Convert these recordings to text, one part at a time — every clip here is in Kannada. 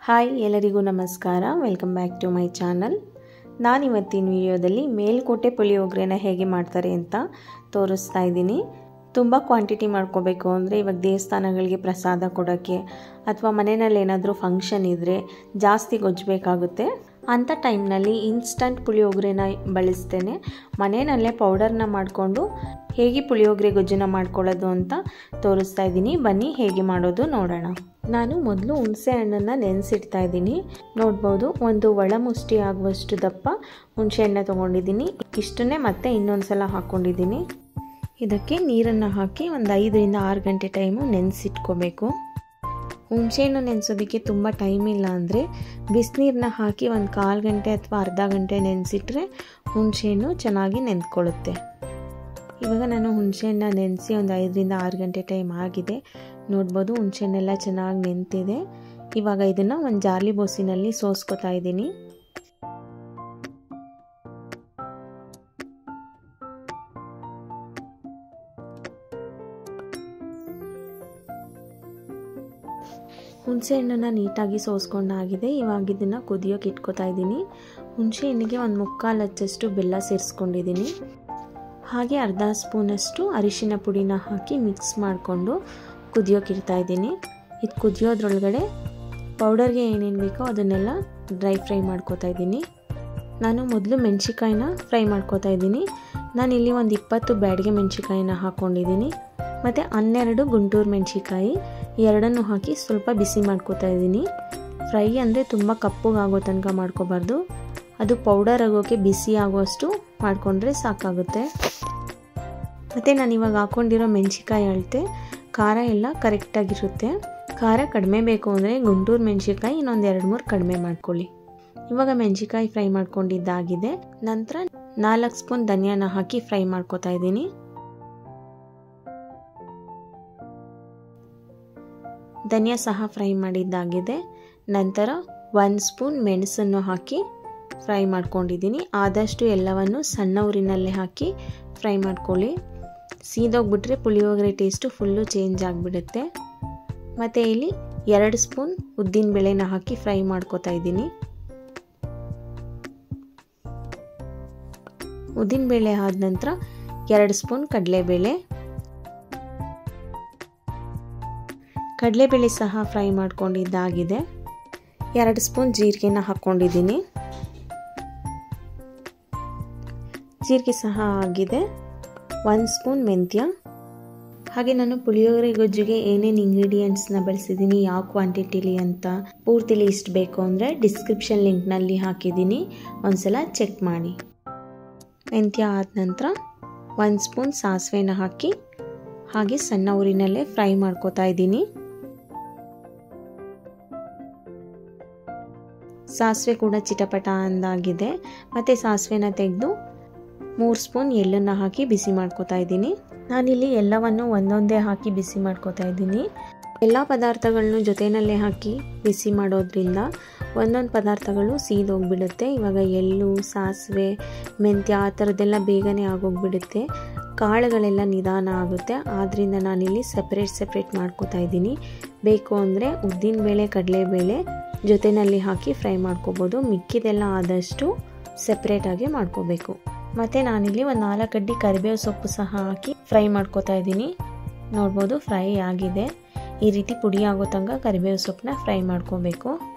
ಹಾಯ್ ಎಲ್ಲರಿಗೂ ನಮಸ್ಕಾರ, welcome back to my channel. ನಾನಿವತ್ತಿನ ವಿಡಿಯೋದಲ್ಲಿ ಮೇಲ್ಕೋಟೆ ಪುಳಿಯೋಗರೆನ ಹೇಗೆ ಮಾಡ್ತಾರೆ ಅಂತ ತೋರಿಸ್ತಾ ಇದ್ದೀನಿ. ತುಂಬ ಕ್ವಾಂಟಿಟಿ ಮಾಡ್ಕೋಬೇಕು ಅಂದರೆ ಇವಾಗ ದೇವಸ್ಥಾನಗಳಿಗೆ ಪ್ರಸಾದ ಕೊಡೋಕ್ಕೆ ಅಥವಾ ಮನೆಯಲ್ಲಿ ಏನಾದರೂ ಫಂಕ್ಷನ್ ಇದ್ದರೆ ಜಾಸ್ತಿ ಗೊಜ್ಜಬೇಕಾಗುತ್ತೆ. ಅಂಥ ಟೈಮ್ನಲ್ಲಿ ಇನ್ಸ್ಟಂಟ್ ಪುಳಿಯೋಗರೆನ ಬಳಸ್ತೇನೆ. ಮನೆಯಲ್ಲೇ ಪೌಡರ್ನ ಮಾಡಿಕೊಂಡು ಹೇಗೆ ಪುಳಿಯೋಗರೆ ಗೊಜ್ಜನ್ನ ಮಾಡ್ಕೊಳ್ಳೋದು ಅಂತ ತೋರಿಸ್ತಾ ಇದ್ದೀನಿ. ಬನ್ನಿ ಹೇಗೆ ಮಾಡೋದು ನೋಡೋಣ. ನಾನು ಮೊದಲು ಹುಣಸೆ ಹಣ್ಣನ್ನು ನೆನೆಸಿಡ್ತಾ ಇದ್ದೀನಿ. ನೋಡ್ಬೋದು, ಒಂದು ಒಳ ಮುಷ್ಟಿ ಆಗುವಷ್ಟು ದಪ್ಪ ಹುಣಸೆ ಹಣ್ಣು ತೊಗೊಂಡಿದ್ದೀನಿ. ಇಷ್ಟನ್ನೇ ಮತ್ತೆ ಇನ್ನೊಂದು ಸಲ ಹಾಕ್ಕೊಂಡಿದ್ದೀನಿ. ಇದಕ್ಕೆ ನೀರನ್ನು ಹಾಕಿ ಒಂದು 5 ರಿಂದ 6 ಗಂಟೆ ಟೈಮು ನೆನೆಸಿಟ್ಕೋಬೇಕು. ಹುಣಸೆಹಣ್ಣು ನೆನೆಸೋದಕ್ಕೆ ತುಂಬ ಟೈಮ್ ಇಲ್ಲ ಅಂದರೆ ಬಿಸಿನೀರನ್ನ ಹಾಕಿ ಒಂದು 1/4 ಗಂಟೆ ಅಥವಾ ಅರ್ಧ ಗಂಟೆ ನೆನೆಸಿಟ್ರೆ ಹುಣಸೆಹಣ್ಣು ಚೆನ್ನಾಗಿ ನೆಂದ್ಕೊಳ್ಳುತ್ತೆ. ಇವಾಗ ನಾನು ಹುಣಸೆಹಣ್ಣ ನೆನೆಸಿ ಒಂದು 5 ರಿಂದ 6 ಗಂಟೆ ಟೈಮ್ ಆಗಿದೆ. ನೋಡ್ಬೋದು, ಹುಣಸೆಹಣ್ಣೆಲ್ಲ ಚೆನ್ನಾಗಿ ನೆಂತಿದೆ. ಇವಾಗ ಇದನ್ನು ಒಂದು ಜಾರ್ಲಿ ಬೋಸಿನಲ್ಲಿ ಸೋಸ್ಕೊತಾ ಇದ್ದೀನಿ. ಹುಣಸೆ ಹಣ್ಣನ್ನು ನೀಟಾಗಿ ಸೋಸ್ಕೊಂಡಾಗಿದೆ. ಇವಾಗ ಇದನ್ನು ಕುದಿಯೋಕೆ ಇಟ್ಕೋತಾ ಇದ್ದೀನಿ. ಹುಣಸೆ ಹಣ್ಣಿಗೆ ಒಂದು 3/4 ಅಚ್ಚಷ್ಟು ಬೆಲ್ಲ ಸೇರಿಸ್ಕೊಂಡಿದ್ದೀನಿ. ಹಾಗೆ ಅರ್ಧ ಸ್ಪೂನಷ್ಟು ಅರಿಶಿನ ಪುಡಿನ ಹಾಕಿ ಮಿಕ್ಸ್ ಮಾಡಿಕೊಂಡು ಕುದಿಯೋಕೆ ಇಡ್ತಾ ಇದ್ದೀನಿ. ಇದು ಕುದಿಯೋದ್ರೊಳಗಡೆ ಪೌಡರ್ಗೆ ಏನೇನು ಬೇಕೋ ಅದನ್ನೆಲ್ಲ ಡ್ರೈ ಫ್ರೈ ಮಾಡ್ಕೋತಾ ಇದ್ದೀನಿ. ನಾನು ಮೊದಲು ಮೆಣಸಿಕಾಯಿನ ಫ್ರೈ ಮಾಡ್ಕೋತಾ ಇದ್ದೀನಿ. ನಾನಿಲ್ಲಿ ಒಂದು 20 ಬ್ಯಾಡಗೆ ಮೆಣಸಿಕಾಯಿನ ಹಾಕ್ಕೊಂಡಿದ್ದೀನಿ ಮತ್ತು 12 ಗುಂಟೂರು ಮೆಣಸಿಕಾಯಿ ಎರಡನ್ನೂ ಹಾಕಿ ಸ್ವಲ್ಪ ಬಿಸಿ ಮಾಡ್ಕೋತಾ ಇದ್ದೀನಿ. ಫ್ರೈ ಅಂದರೆ ತುಂಬ ಕಪ್ಪಗಾಗೋ ತನಕ ಮಾಡ್ಕೋಬಾರ್ದು, ಅದು ಪೌಡರ್ ಆಗೋಕ್ಕೆ ಬಿಸಿ ಆಗುವಷ್ಟು ಮಾಡಿಕೊಂಡ್ರೆ ಸಾಕಾಗುತ್ತೆ. ಮತ್ತು ನಾನು ಇವಾಗ ಹಾಕ್ಕೊಂಡಿರೋ ಮೆಣಸಿಕಾಯಿ ಅಳತೆ ಖಾರ ಎಲ್ಲ ಕರೆಕ್ಟಾಗಿರುತ್ತೆ. ಖಾರ ಕಡಿಮೆ ಬೇಕು ಅಂದರೆ ಗುಂಟೂರು ಮೆಣಸಿಕಾಯಿ ಇನ್ನೊಂದು 2-3 ಕಡಿಮೆ ಮಾಡ್ಕೊಳ್ಳಿ. ಇವಾಗ ಮೆಣಸಿಕಾಯಿ ಫ್ರೈ ಮಾಡ್ಕೊಂಡಿದ್ದಾಗಿದೆ. ನಂತರ 4 ಸ್ಪೂನ್ ಧನಿಯಾನ ಹಾಕಿ ಫ್ರೈ ಮಾಡ್ಕೋತಾ ಇದ್ದೀನಿ. ಧನಿಯಾ ಸಹ ಫ್ರೈ ಮಾಡಿದ್ದಾಗಿದೆ. ನಂತರ 1 ಸ್ಪೂನ್ ಮೆಣಸನ್ನು ಹಾಕಿ ಫ್ರೈ ಮಾಡ್ಕೊಂಡಿದ್ದೀನಿ. ಆದಷ್ಟು ಎಲ್ಲವನ್ನು ಸಣ್ಣ ಉರಿನಲ್ಲೇ ಹಾಕಿ ಫ್ರೈ ಮಾಡ್ಕೊಳ್ಳಿ. ಸೀದೋಗ್ಬಿಟ್ರೆ ಪುಳಿಯೋಗರೆ ಟೇಸ್ಟು ಫುಲ್ಲು ಚೇಂಜ್ ಆಗಿಬಿಡುತ್ತೆ. ಮತ್ತು ಇಲ್ಲಿ 2 ಸ್ಪೂನ್ ಉದ್ದಿನ ಬೇಳೆನ ಹಾಕಿ ಫ್ರೈ ಮಾಡ್ಕೋತಾ ಇದ್ದೀನಿ. ಉದ್ದಿನ ಬೇಳೆ ಆದ ನಂತರ 2 ಸ್ಪೂನ್ ಕಡಲೆಬೇಳೆ ಸಹ ಫ್ರೈ ಮಾಡ್ಕೊಂಡಿದ್ದಾಗಿದೆ. 2 ಸ್ಪೂನ್ ಜೀರಿಗೆನ ಹಾಕ್ಕೊಂಡಿದ್ದೀನಿ. ಜೀರಿಗೆ ಸಹ ಆಗಿದೆ. 1 ಸ್ಪೂನ್ ಮೆಂತ್ಯ. ಹಾಗೆ ನಾನು ಪುಳಿಯೋಗರೆ ಗೊಜ್ಜಿಗೆ ಏನೇನು ಇಂಗ್ರೀಡಿಯೆಂಟ್ಸ್ನ ಬಳಸಿದ್ದೀನಿ, ಯಾವ ಕ್ವಾಂಟಿಟಿಲಿ ಅಂತ ಪೂರ್ತಿ ಲಿಸ್ಟ್ ಬೇಕು ಅಂದರೆ ಡಿಸ್ಕ್ರಿಪ್ಷನ್ ಲಿಂಕ್ನಲ್ಲಿ ಹಾಕಿದ್ದೀನಿ, ಒಂದ್ಸಲ ಚೆಕ್ ಮಾಡಿ. ಮೆಂತ್ಯ ಆದ ನಂತರ 1 ಸ್ಪೂನ್ ಸಾಸಿವೆನ ಹಾಕಿ ಹಾಗೆ ಸಣ್ಣ ಉರಿನಲ್ಲೇ ಫ್ರೈ ಮಾಡ್ಕೋತಾ ಇದ್ದೀನಿ. ಸಾಸಿವೆ ಕೂಡ ಚಿಟಪಟ ಅಂದಾಗಿದೆ. ಮತ್ತು ಸಾಸಿವೆನ ತೆಗೆದು 3 ಸ್ಪೂನ್ ಎಳ್ಳನ್ನು ಹಾಕಿ ಬಿಸಿ ಮಾಡ್ಕೋತಾ ಇದ್ದೀನಿ. ನಾನಿಲ್ಲಿ ಎಲ್ಲವನ್ನು ಒಂದೊಂದೇ ಹಾಕಿ ಬಿಸಿ ಮಾಡ್ಕೋತಾ ಇದ್ದೀನಿ. ಎಲ್ಲ ಪದಾರ್ಥಗಳನ್ನು ಜೊತೆಯಲ್ಲೇ ಹಾಕಿ ಬಿಸಿ ಮಾಡೋದ್ರಿಂದ ಒಂದೊಂದು ಪದಾರ್ಥಗಳು ಸೀದೋಗ್ಬಿಡುತ್ತೆ. ಇವಾಗ ಎಳ್ಳು, ಸಾಸಿವೆ, ಮೆಂತ್ಯ ಆ ಥರದ್ದೆಲ್ಲ ಬೇಗನೆ ಆಗೋಗ್ಬಿಡುತ್ತೆ. ಕಾಳುಗಳೆಲ್ಲ ನಿಧಾನ ಆಗುತ್ತೆ. ಆದ್ದರಿಂದ ನಾನಿಲ್ಲಿ ಸೆಪ್ರೇಟ್ ಮಾಡ್ಕೋತಾ ಇದ್ದೀನಿ. ಬೇಕು ಅಂದರೆ ಉದ್ದಿನಬೇಳೆ, ಕಡಲೆಬೇಳೆ ಜೊತೆಯಲ್ಲಿ ಹಾಕಿ ಫ್ರೈ ಮಾಡ್ಕೋಬೋದು. ಮಿಕ್ಕಿದೆಲ್ಲ ಆದಷ್ಟು ಸೆಪ್ರೇಟಾಗಿ ಮಾಡ್ಕೋಬೇಕು. ಮತ್ತು ನಾನಿಲ್ಲಿ ಒಂದು 4 ಕಡ್ಡಿ ಕರಿಬೇವು ಸೊಪ್ಪು ಸಹ ಹಾಕಿ ಫ್ರೈ ಮಾಡ್ಕೋತಾ ಇದ್ದೀನಿ. ನೋಡ್ಬೋದು, ಫ್ರೈ ಆಗಿದೆ. ಈ ರೀತಿ ಪುಡಿ ಆಗೋ ತನಕ ಕರಿಬೇವು ಸೊಪ್ಪನ್ನ ಫ್ರೈ ಮಾಡ್ಕೋಬೇಕು.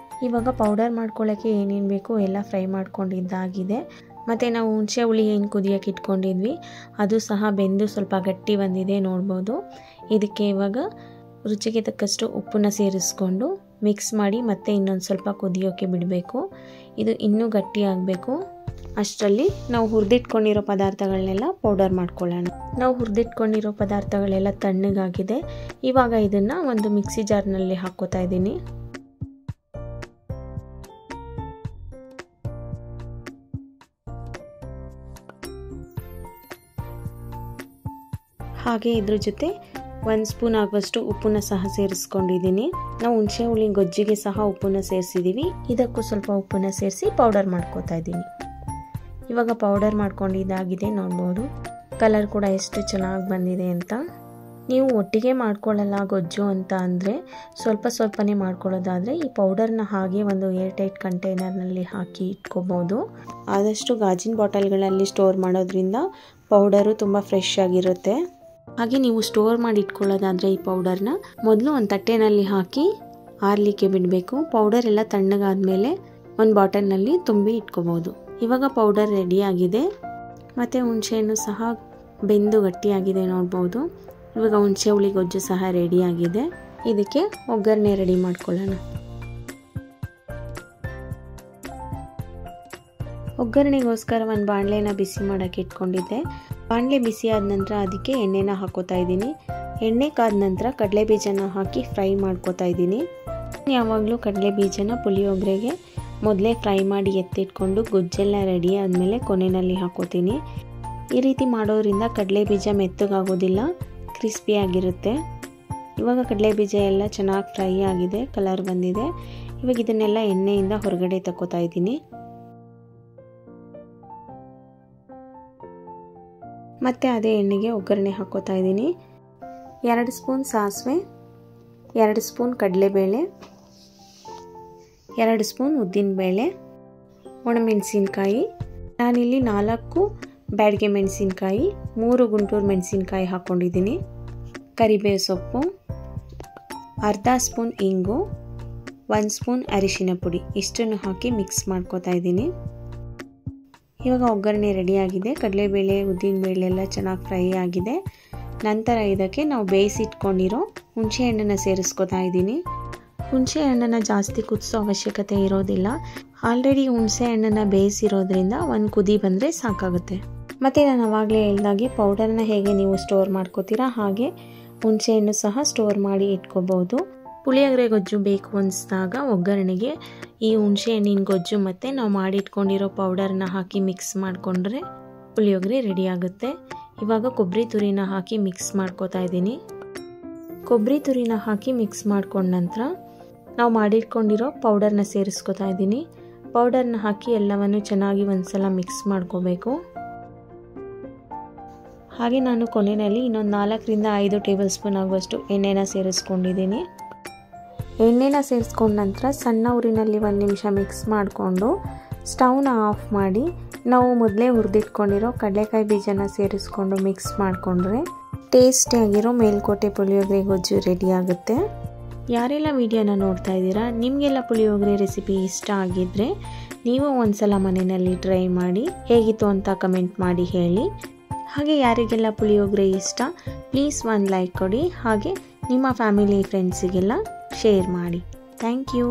ಇವಾಗ ಪೌಡರ್ ಮಾಡ್ಕೊಳ್ಳೋಕ್ಕೆ ಏನೇನು ಬೇಕು ಎಲ್ಲ ಫ್ರೈ ಮಾಡ್ಕೊಂಡಿದ್ದಾಗಿದೆ. ಮತ್ತು ನಾವು ಹುಣಸೆ ಹುಳಿ ಏನು ಕುದಿಯೋಕೆ ಇಟ್ಕೊಂಡಿದ್ವಿ ಅದು ಸಹ ಬೆಂದು ಸ್ವಲ್ಪ ಗಟ್ಟಿ ಬಂದಿದೆ. ನೋಡ್ಬೋದು, ಇದಕ್ಕೆ ಇವಾಗ ರುಚಿಗೆ ತಕ್ಕಷ್ಟು ಉಪ್ಪನ್ನ ಸೇರಿಸ್ಕೊಂಡು ಮಿಕ್ಸ್ ಮಾಡಿ ಮತ್ತೆ ಇನ್ನೊಂದು ಸ್ವಲ್ಪ ಕುದಿಯೋಕೆ ಬಿಡಬೇಕು. ಇದು ಇನ್ನೂ ಗಟ್ಟಿ ಆಗಬೇಕು. ಅಷ್ಟರಲ್ಲಿ ನಾವು ಹುರಿದಿಟ್ಕೊಂಡಿರೋ ಪದಾರ್ಥಗಳನ್ನೆಲ್ಲ ಪೌಡರ್ ಮಾಡ್ಕೊಳ್ಳೋಣ. ನಾವು ಹುರಿದಿಟ್ಕೊಂಡಿರೋ ಪದಾರ್ಥಗಳೆಲ್ಲ ತಣ್ಣಗಾಗಿದೆ. ಇವಾಗ ಇದನ್ನು ಒಂದು ಮಿಕ್ಸಿ ಜಾರ್ನಲ್ಲಿ ಹಾಕ್ಕೋತಾ ಇದ್ದೀನಿ. ಹಾಗೆ ಇದ್ರ ಜೊತೆ 1 ಸ್ಪೂನ್ ಆಗುವಷ್ಟು ಉಪ್ಪನ್ನ ಸಹ ಸೇರಿಸ್ಕೊಂಡಿದ್ದೀನಿ. ನಾವು ಹುಣಸೆ ಹುಳಿ ಗೊಜ್ಜಿಗೆ ಸಹ ಉಪ್ಪನ್ನ ಸೇರಿಸಿದ್ದೀವಿ. ಇದಕ್ಕೂ ಸ್ವಲ್ಪ ಉಪ್ಪನ್ನ ಸೇರಿಸಿ ಪೌಡರ್ ಮಾಡ್ಕೋತಾ ಇದ್ದೀನಿ. ಇವಾಗ ಪೌಡರ್ ಮಾಡ್ಕೊಂಡಿದ್ದಾಗಿದೆ. ನೋಡ್ಬೋದು, ಕಲರ್ ಕೂಡ ಎಷ್ಟು ಚೆನ್ನಾಗಿ ಬಂದಿದೆ ಅಂತ. ನೀವು ಒಟ್ಟಿಗೆ ಮಾಡ್ಕೊಳ್ಳಲ್ಲ ಗೊಜ್ಜು ಅಂತ ಅಂದರೆ ಸ್ವಲ್ಪ ಸ್ವಲ್ಪನೇ ಮಾಡ್ಕೊಳ್ಳೋದಾದರೆ ಈ ಪೌಡರ್ನ ಹಾಗೆ ಒಂದು ಏರ್ ಟೈಟ್ ಕಂಟೈನರ್ನಲ್ಲಿ ಹಾಕಿ ಇಟ್ಕೋಬೋದು. ಆದಷ್ಟು ಗಾಜಿನ ಬಾಟಲ್ಗಳಲ್ಲಿ ಸ್ಟೋರ್ ಮಾಡೋದ್ರಿಂದ ಪೌಡರು ತುಂಬ ಫ್ರೆಶ್ ಆಗಿರುತ್ತೆ. ಹಾಗೆ ನೀವು ಸ್ಟೋರ್ ಮಾಡಿ ಇಟ್ಕೊಳ್ಳೋದಾದರೆ ಈ ಪೌಡರ್ನ ಮೊದಲು ಒಂದು ತಟ್ಟೆನಲ್ಲಿ ಹಾಕಿ ಆರಲಿಕ್ಕೆ ಬಿಡಬೇಕು. ಪೌಡರ್ ಎಲ್ಲ ತಣ್ಣಗಾದ್ಮೇಲೆ ಒಂದು ಬಾಟಲ್ನಲ್ಲಿ ತುಂಬಿ ಇಟ್ಕೋಬೋದು. ಇವಾಗ ಪೌಡರ್ ರೆಡಿಯಾಗಿದೆ ಮತ್ತು ಹುಣಸೆಹಣ್ಣು ಸಹ ಬೆಂದು ಗಟ್ಟಿಯಾಗಿದೆ ನೋಡ್ಬೋದು. ಇವಾಗ ಹುಣಸೆ ಹುಳಿ ಗೊಜ್ಜು ಸಹ ರೆಡಿಯಾಗಿದೆ. ಇದಕ್ಕೆ ಒಗ್ಗರಣೆ ರೆಡಿ ಮಾಡ್ಕೊಳ್ಳೋಣ. ಒಗ್ಗರಣೆಗೋಸ್ಕರ ಒಂದು ಬಾಣಲೆನ ಬಿಸಿ ಮಾಡೋಕ್ಕೆ ಇಟ್ಕೊಂಡಿದ್ದೆ. ಬಾಣಲೆ ಬಿಸಿ ಆದ ನಂತರ ಅದಕ್ಕೆ ಎಣ್ಣೆನ ಹಾಕೋತಾ ಇದ್ದೀನಿ. ಎಣ್ಣೆ ಕಾದ ನಂತರ ಕಡಲೆ ಬೀಜನ ಹಾಕಿ ಫ್ರೈ ಮಾಡ್ಕೋತಾ ಇದ್ದೀನಿ. ಯಾವಾಗಲೂ ಕಡಲೆ ಬೀಜನ ಪುಳಿಯೋಗರೆಗೆ ಮೊದಲೇ ಫ್ರೈ ಮಾಡಿ ಎತ್ತಿಟ್ಕೊಂಡು ಗೊಜ್ಜೆಲ್ಲ ರೆಡಿ ಆದಮೇಲೆ ಕೊನೆಯಲ್ಲಿ ಹಾಕೋತೀನಿ. ಈ ರೀತಿ ಮಾಡೋದ್ರಿಂದ ಕಡಲೆ ಬೀಜ ಮೆತ್ತಗಾಗೋದಿಲ್ಲ, ಕ್ರಿಸ್ಪಿಯಾಗಿರುತ್ತೆ. ಇವಾಗ ಕಡಲೆ ಬೀಜ ಎಲ್ಲ ಚೆನ್ನಾಗಿ ಫ್ರೈ ಆಗಿದೆ, ಕಲರ್ ಬಂದಿದೆ. ಇವಾಗ ಇದನ್ನೆಲ್ಲ ಎಣ್ಣೆಯಿಂದ ಹೊರಗಡೆ ತಗೋತಾ ಇದ್ದೀನಿ. ಮತ್ತು ಅದೇ ಎಣ್ಣೆಗೆ ಒಗ್ಗರಣೆ ಹಾಕೋತಾ ಇದ್ದೀನಿ. 2 ಸ್ಪೂನ್ ಸಾಸಿವೆ, 2 ಸ್ಪೂನ್ ಕಡಲೆಬೇಳೆ, 2 ಸ್ಪೂನ್ ಉದ್ದಿನಬೇಳೆ, ಒಣಮೆಣಸಿನ್ಕಾಯಿ. ನಾನಿಲ್ಲಿ 4 ಬ್ಯಾಡಗೆ ಮೆಣಸಿನ್ಕಾಯಿ, 3 ಗುಂಟೂರು ಮೆಣಸಿನ್ಕಾಯಿ ಹಾಕ್ಕೊಂಡಿದ್ದೀನಿ. ಕರಿಬೇವು ಸೊಪ್ಪು, ಅರ್ಧ ಸ್ಪೂನ್ ಇಂಗು, 1 ಸ್ಪೂನ್ ಅರಿಶಿನ ಪುಡಿ ಇಷ್ಟನ್ನು ಹಾಕಿ ಮಿಕ್ಸ್ ಮಾಡ್ಕೋತಾ ಇದ್ದೀನಿ. ಇವಾಗ ಒಗ್ಗರಣೆ ರೆಡಿಯಾಗಿದೆ. ಕಡಲೆಬೇಳೆ ಉದ್ದಿನಬೇಳೆ ಎಲ್ಲ ಚೆನ್ನಾಗಿ ಫ್ರೈ ಆಗಿದೆ. ನಂತರ ಇದಕ್ಕೆ ನಾವು ಬೇಯಿಸಿಟ್ಕೊಂಡಿರೋ ಹುಣಸೆ ಹಣ್ಣನ್ನು ಸೇರಿಸ್ಕೋತಾ ಇದ್ದೀನಿ. ಹುಣಸೆ ಹಣ್ಣನ್ನು ಜಾಸ್ತಿ ಕುದಿಸೋ ಅವಶ್ಯಕತೆ ಇರೋದಿಲ್ಲ. ಆಲ್ರೆಡಿ ಹುಣಸೆ ಹಣ್ಣನ್ನು ಬೇಯಿಸಿರೋದ್ರಿಂದ ಒಂದು ಕುದಿ ಬಂದರೆ ಸಾಕಾಗುತ್ತೆ. ಮತ್ತು ನಾನು ಆವಾಗಲೇ ಹೇಳ್ದಾಗೆ ಪೌಡರ್ನ ಹೇಗೆ ನೀವು ಸ್ಟೋರ್ ಮಾಡ್ಕೋತೀರಾ ಹಾಗೆ ಹುಣಸೆ ಹಣ್ಣು ಸಹ ಸ್ಟೋರ್ ಮಾಡಿ ಇಟ್ಕೋಬೋದು. ಪುಳಿಯೋಗರೆ ಗೊಜ್ಜು ಬೇಕು ಅನಿಸಿದಾಗ ಒಗ್ಗರಣೆಗೆ ಈ ಹುಣಸೆ ಹಣ್ಣಿನ ಗೊಜ್ಜು ಮತ್ತು ನಾವು ಮಾಡಿಟ್ಕೊಂಡಿರೋ ಪೌಡರ್ನ ಹಾಕಿ ಮಿಕ್ಸ್ ಮಾಡಿಕೊಂಡ್ರೆ ಪುಳಿಯೋಗರೆ ರೆಡಿ ಆಗುತ್ತೆ. ಇವಾಗ ಕೊಬ್ಬರಿ ತುರಿನ ಹಾಕಿ ಮಿಕ್ಸ್ ಮಾಡ್ಕೋತಾ ಇದ್ದೀನಿ. ಕೊಬ್ಬರಿ ತುರಿನ ಹಾಕಿ ಮಿಕ್ಸ್ ಮಾಡ್ಕೊಂಡ ನಂತರ ನಾವು ಮಾಡಿಟ್ಕೊಂಡಿರೋ ಪೌಡರ್ನ ಸೇರಿಸ್ಕೋತಾ ಇದ್ದೀನಿ. ಪೌಡರ್ನ ಹಾಕಿ ಎಲ್ಲವನ್ನು ಚೆನ್ನಾಗಿ ಒಂದ್ಸಲ ಮಿಕ್ಸ್ ಮಾಡ್ಕೋಬೇಕು. ಹಾಗೆ ನಾನು ಕೊನೆಯಲ್ಲಿ ಇನ್ನೊಂದು 4ರಿಂದ 5 ಟೇಬಲ್ ಸ್ಪೂನ್ ಆಗುವಷ್ಟು ಎಣ್ಣೆನ ಸೇರಿಸ್ಕೊಂಡಿದ್ದೀನಿ. ಎಣ್ಣೆನ ಸೇರಿಸ್ಕೊಂಡ ನಂತರ ಸಣ್ಣ ಉರಿನಲ್ಲಿ 1 ನಿಮಿಷ ಮಿಕ್ಸ್ ಮಾಡಿಕೊಂಡು ಸ್ಟವ್ನ ಆಫ್ ಮಾಡಿ ನಾವು ಮೊದಲೇ ಹುರಿದಿಟ್ಕೊಂಡಿರೋ ಕಡಲೆಕಾಯಿ ಬೀಜನ ಸೇರಿಸ್ಕೊಂಡು ಮಿಕ್ಸ್ ಮಾಡಿಕೊಂಡ್ರೆ ಟೇಸ್ಟಿಯಾಗಿರೋ ಮೇಲ್ಕೋಟೆ ಪುಳಿಯೋಗರೆ ಗೊಜ್ಜು ರೆಡಿ ಆಗುತ್ತೆ. ಯಾರೆಲ್ಲ ವಿಡಿಯೋನ ನೋಡ್ತಾ ಇದ್ದೀರಾ, ನಿಮಗೆಲ್ಲ ಪುಳಿಯೋಗರೆ ರೆಸಿಪಿ ಇಷ್ಟ ಆಗಿದ್ದರೆ ನೀವು ಒಂದ್ಸಲ ಮನೆಯಲ್ಲಿ ಟ್ರೈ ಮಾಡಿ ಹೇಗಿತ್ತು ಅಂತ ಕಮೆಂಟ್ ಮಾಡಿ ಹೇಳಿ. ಹಾಗೆ ಯಾರಿಗೆಲ್ಲ ಪುಳಿಯೋಗರೆ ಇಷ್ಟ ಪ್ಲೀಸ್ ಒಂದು ಲೈಕ್ ಕೊಡಿ. ಹಾಗೆ ನಿಮ್ಮ ಫ್ಯಾಮಿಲಿ ಫ್ರೆಂಡ್ಸಿಗೆಲ್ಲ ಶೇರ್ ಮಾಡಿ. Thank you.